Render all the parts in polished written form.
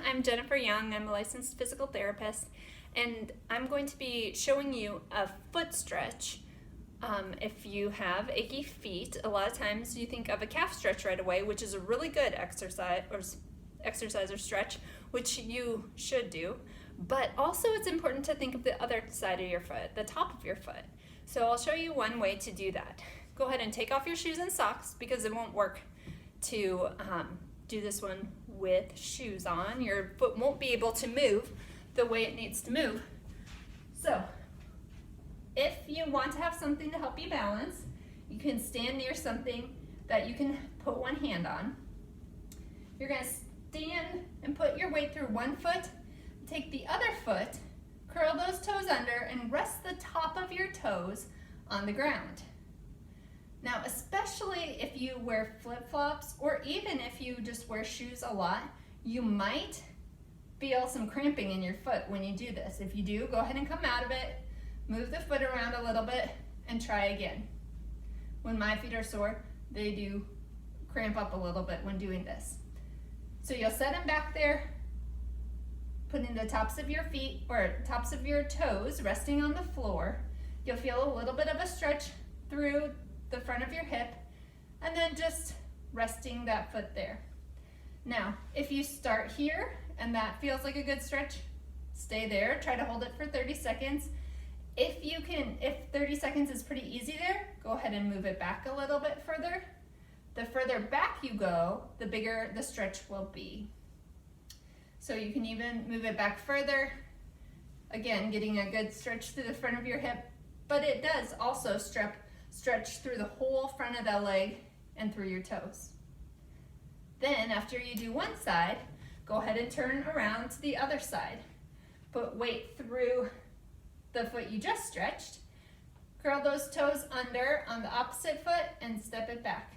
I'm Jennifer Young. I'm a licensed physical therapist, and I'm going to be showing you a foot stretch. If you have achy feet, a lot of times you think of a calf stretch right away, which is a really good exercise or stretch, which you should do. But also it's important to think of the other side of your foot, the top of your foot. So I'll show you one way to do that. Go ahead and take off your shoes and socks because it won't work to do this one with shoes on. Your foot won't be able to move the way it needs to move. So if you want to have something to help you balance, you can stand near something that you can put one hand on. You're going to stand and put your weight through one foot, take the other foot, curl those toes under, and rest the top of your toes on the ground. Now, especially if you wear flip-flops or even if you just wear shoes a lot, you might feel some cramping in your foot when you do this. If you do, go ahead and come out of it, move the foot around a little bit, and try again. When my feet are sore, they do cramp up a little bit when doing this. So you'll set them back there, putting the tops of your feet or tops of your toes resting on the floor. You'll feel a little bit of a stretch through the front of your hip, and then just resting that foot there. Now, if you start here and that feels like a good stretch, stay there. Try to hold it for 30 seconds. If 30 seconds is pretty easy there, go ahead and move it back a little bit further. The further back you go, the bigger the stretch will be. So you can even move it back further. Again, getting a good stretch through the front of your hip, but it does also stretch through the whole front of the leg and through your toes. Then after you do one side, go ahead and turn around to the other side. Put weight through the foot you just stretched. Curl those toes under on the opposite foot and step it back.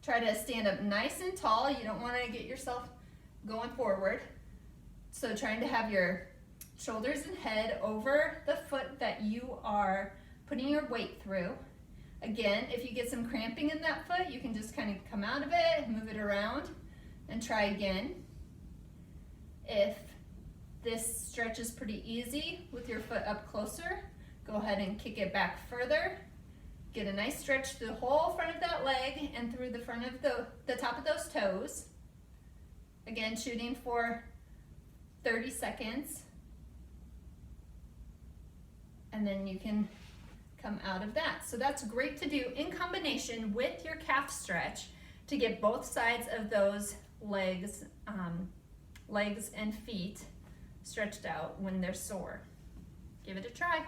Try to stand up nice and tall. You don't want to get yourself going forward. So trying to have your shoulders and head over the foot that you are putting your weight through. Again, if you get some cramping in that foot, you can just kind of come out of it, move it around, and try again. If this stretch is pretty easy with your foot up closer, go ahead and kick it back further. Get a nice stretch through the whole front of that leg and through the front of the top of those toes. Again, shooting for 30 seconds. And then you can come out of that. So that's great to do in combination with your calf stretch to get both sides of those legs and feet stretched out when they're sore. Give it a try.